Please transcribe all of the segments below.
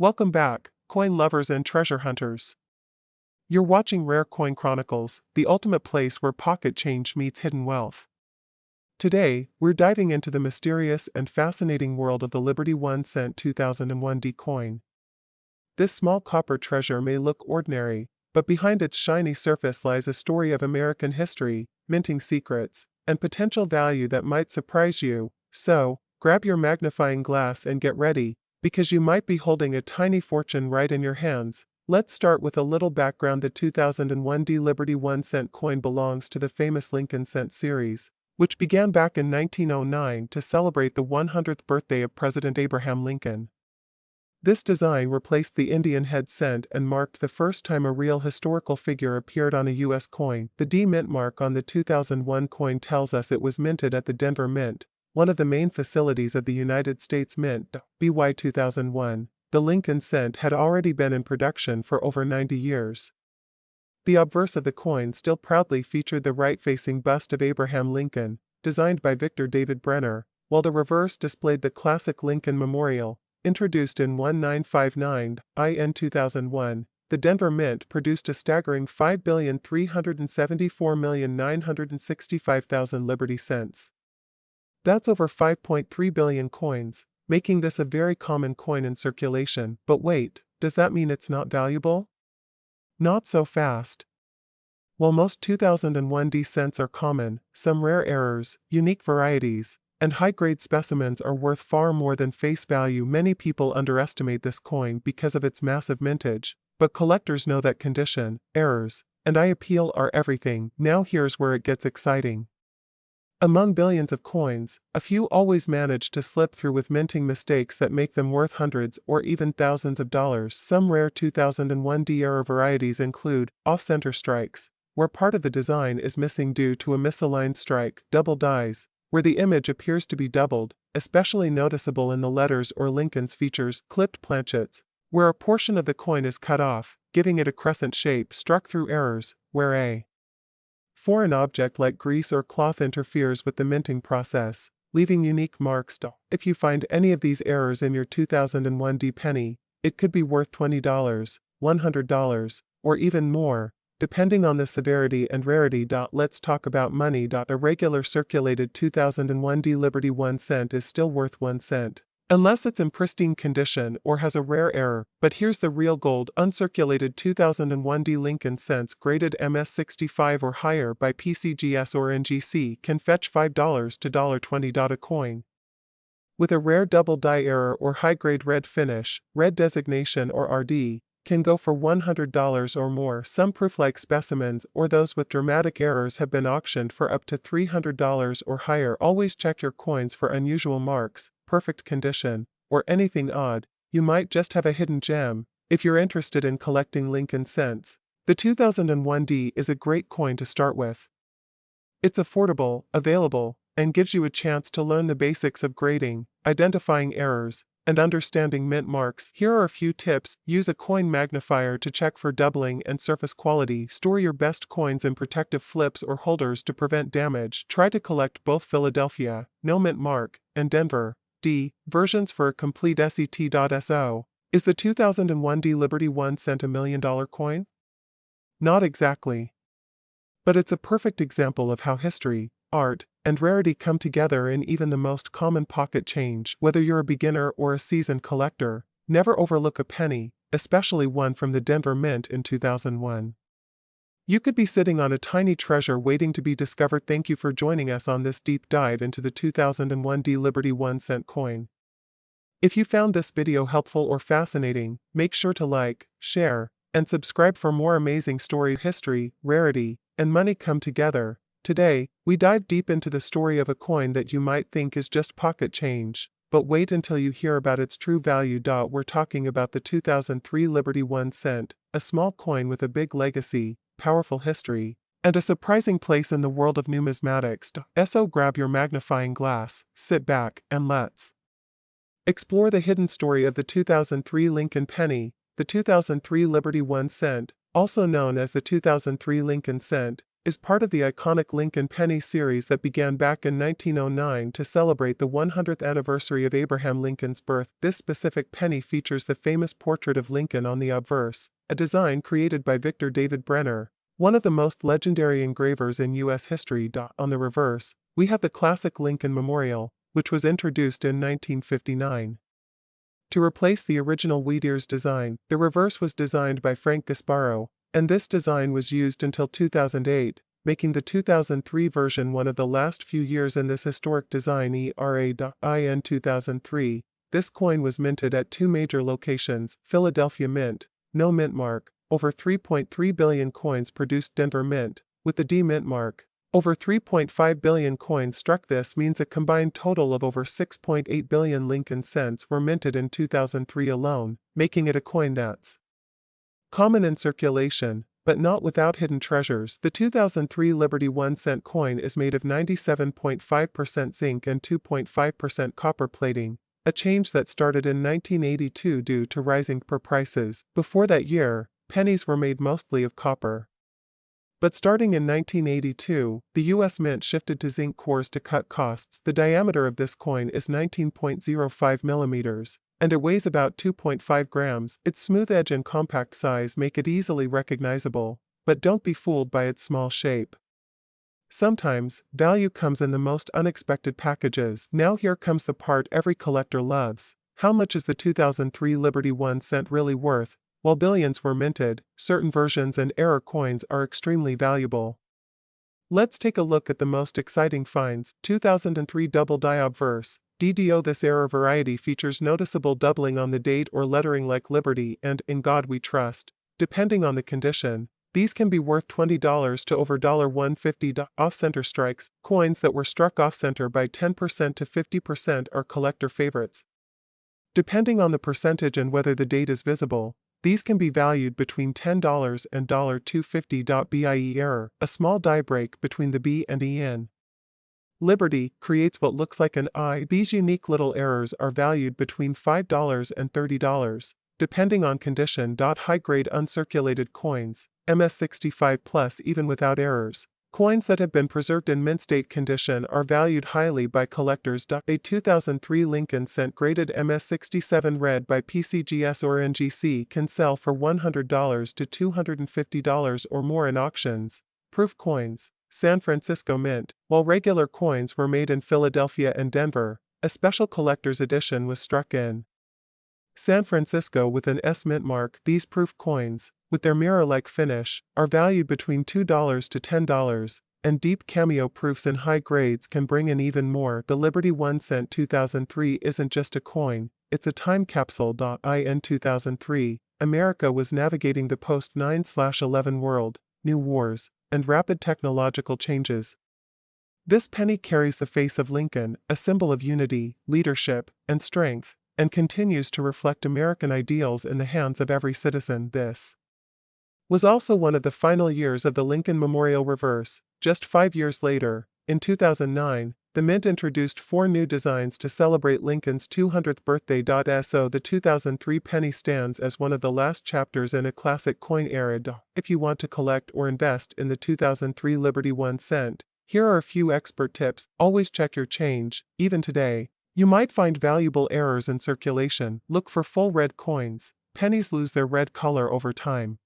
Welcome back, coin lovers and treasure hunters. You're watching Rare Coin Chronicles, the ultimate place where pocket change meets hidden wealth. Today, we're diving into the mysterious and fascinating world of the Liberty 1 cent 2001 D coin. This small copper treasure may look ordinary, but behind its shiny surface lies a story of American history, minting secrets, and potential value that might surprise you. So, grab your magnifying glass and get ready, because you might be holding a tiny fortune right in your hands. Let's start with a little background. The 2001 D Liberty 1 cent coin belongs to the famous Lincoln Cent series, which began back in 1909 to celebrate the 100th birthday of President Abraham Lincoln. This design replaced the Indian head cent and marked the first time a real historical figure appeared on a U.S. coin. The D mint mark on the 2001 coin tells us it was minted at the Denver Mint, one of the main facilities of the United States Mint. BY 2001, the Lincoln cent had already been in production for over 90 years. The obverse of the coin still proudly featured the right-facing bust of Abraham Lincoln, designed by Victor David Brenner, while the reverse displayed the classic Lincoln Memorial, introduced in 1959. In 2001, the Denver Mint produced a staggering 5,374,965,000 Liberty cents. That's over 5.3 billion coins, making this a very common coin in circulation. But wait, does that mean it's not valuable? Not so fast. While most 2001 D cents are common, some rare errors, unique varieties, and high-grade specimens are worth far more than face value. Many people underestimate this coin because of its massive mintage, but collectors know that condition, errors, and eye appeal are everything. Now here's where it gets exciting. Among billions of coins, a few always manage to slip through with minting mistakes that make them worth hundreds or even thousands of dollars. Some rare 2001 D error varieties include off-center strikes, where part of the design is missing due to a misaligned strike, double dies, where the image appears to be doubled, especially noticeable in the letters or Lincoln's features, clipped planchets, where a portion of the coin is cut off, giving it a crescent shape, struck through errors, where a foreign object like grease or cloth interferes with the minting process, leaving unique marks. If you find any of these errors in your 2001 D penny, it could be worth $20, $100, or even more, depending on the severity and rarity. Let's talk about money. A regular circulated 2001 D Liberty 1 cent is still worth 1 cent. Unless it's in pristine condition or has a rare error. But here's the real gold. Uncirculated 2001 D Lincoln cents graded MS65 or higher by PCGS or NGC can fetch $5 to $20 a coin. With a rare double die error or high-grade red finish, red designation or RD, can go for $100 or more. Some proof-like specimens or those with dramatic errors have been auctioned for up to $300 or higher. Always check your coins for unusual marks, perfect condition, or anything odd. You might just have a hidden gem. If you're interested in collecting Lincoln cents, the 2001 D is a great coin to start with. It's affordable, available, and gives you a chance to learn the basics of grading, identifying errors, and understanding mint marks. Here are a few tips. Use a coin magnifier to check for doubling and surface quality. Store your best coins in protective flips or holders to prevent damage. Try to collect both Philadelphia, no mint mark, and Denver D versions for a complete set.so. Is the 2001 D Liberty 1 cent $1 million coin? Not exactly. But it's a perfect example of how history, art, and rarity come together in even the most common pocket change. Whether you're a beginner or a seasoned collector, never overlook a penny, especially one from the Denver Mint in 2001. You could be sitting on a tiny treasure waiting to be discovered. Thank you for joining us on this deep dive into the 2001 D Liberty 1 cent coin. If you found this video helpful or fascinating, make sure to like, share, and subscribe for more amazing story. History, rarity, and money come together. Today, we dive deep into the story of a coin that you might think is just pocket change, but wait until you hear about its true value. We're talking about the 2003 Liberty 1 cent, a small coin with a big legacy, powerful history, and a surprising place in the world of numismatics. So grab your magnifying glass, sit back, and let's explore the hidden story of the 2003 Lincoln penny. The 2003 Liberty 1 cent, also known as the 2003 Lincoln cent, is part of the iconic Lincoln penny series that began back in 1909 to celebrate the 100th anniversary of Abraham Lincoln's birth. This specific penny features the famous portrait of Lincoln on the obverse, a design created by Victor David Brenner, one of the most legendary engravers in U.S. history. On the reverse, we have the classic Lincoln Memorial, which was introduced in 1959. To replace the original wheat ears design, the reverse was designed by Frank Gasparo, and this design was used until 2008, making the 2003 version one of the last few years in this historic design. In 2003, this coin was minted at two major locations: Philadelphia Mint, no mint mark, over 3.3 billion coins produced; Denver Mint, with the D mint mark, over 3.5 billion coins struck. This means a combined total of over 6.8 billion Lincoln cents were minted in 2003 alone, making it a coin that's common in circulation, but not without hidden treasures. The 2003 Liberty 1-cent coin is made of 97.5% zinc and 2.5% copper plating, a change that started in 1982 due to rising prices. Before that year, pennies were made mostly of copper. But starting in 1982, the U.S. Mint shifted to zinc cores to cut costs. The diameter of this coin is 19.05 millimeters, and it weighs about 2.5 grams. Its smooth edge and compact size make it easily recognizable, but don't be fooled by its small shape. Sometimes, value comes in the most unexpected packages. Now here comes the part every collector loves. How much is the 2003 Liberty 1 cent really worth? While billions were minted, certain versions and error coins are extremely valuable. Let's take a look at the most exciting finds. 2003 Double Die Obverse, DDO. This error variety features noticeable doubling on the date or lettering like Liberty and In God We Trust. Depending on the condition, these can be worth $20 to over $150. Off-center strikes, coins that were struck off-center by 10% to 50% are collector favorites. Depending on the percentage and whether the date is visible, these can be valued between $10 and $250. BIE error, a small die break between the B and E in Liberty, creates what looks like an I. These unique little errors are valued between $5 and $30, depending on condition. High-grade uncirculated coins, MS65 plus. Even without errors, coins that have been preserved in mint state condition are valued highly by collectors. A 2003 Lincoln cent graded MS67 red by PCGS or NGC can sell for $100 to $250 or more in auctions. Proof coins, San Francisco Mint. While regular coins were made in Philadelphia and Denver, a special collector's edition was struck in San Francisco with an S mint mark. These proof coins, with their mirror-like finish, are valued between $2 to $10, and deep cameo proofs in high grades can bring in even more. The Liberty 1 cent 2003 isn't just a coin, it's a time capsule. In 2003, America was navigating the post-9/11 world, new wars, and rapid technological changes. This penny carries the face of Lincoln, a symbol of unity, leadership, and strength, and continues to reflect American ideals in the hands of every citizen. This was also one of the final years of the Lincoln Memorial Reverse. Just 5 years later, in 2009, the Mint introduced 4 new designs to celebrate Lincoln's 200th birthday. The 2003 penny stands as one of the last chapters in a classic coin era. If you want to collect or invest in the 2003 Liberty 1 cent, here are a few expert tips. Always check your change. Even today, you might find valuable errors in circulation. Look for full red coins. Pennies lose their red color over time.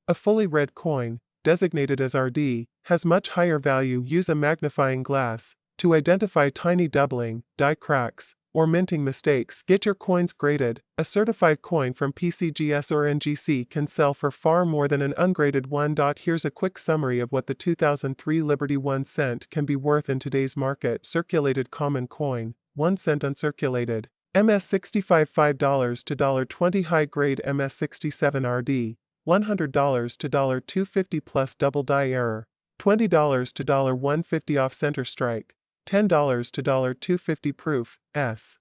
A fully red coin, designated as RD, has much higher value. Use a magnifying glass to identify tiny doubling, die cracks, or minting mistakes. Get your coins graded. A certified coin from PCGS or NGC can sell for far more than an ungraded one. Here's a quick summary of what the 2003 Liberty 1 cent can be worth in today's market. Circulated common coin, 1 cent uncirculated, MS65 $5 to $20. High-grade MS67 RD, $100 to $250 plus double die error, $20 to $150 off center strike, $10 to $250 proof, S.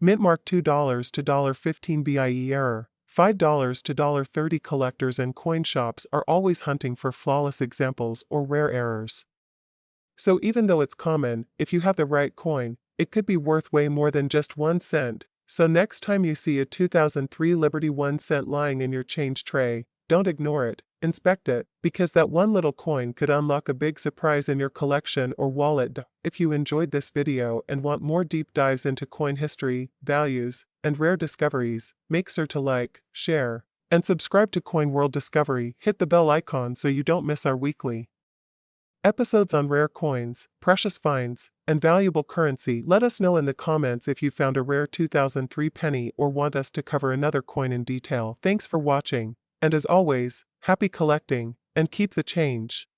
Mint mark $2 to $15 BIE error, $5 to $30. Collectors and coin shops are always hunting for flawless examples or rare errors. So even though it's common, if you have the right coin, it could be worth way more than just 1 cent. So next time you see a 2003 Liberty 1 cent lying in your change tray, Don't ignore it, inspect it, because that one little coin could unlock a big surprise in your collection or wallet. If you enjoyed this video and want more deep dives into coin history, values, and rare discoveries, make sure to like, share, and subscribe to Coin World Discovery. Hit the bell icon so you don't miss our weekly episodes on rare coins, precious finds, and valuable currency. Let us know in the comments if you found a rare 2003 penny or want us to cover another coin in detail. Thanks for watching, and as always, happy collecting, and keep the change.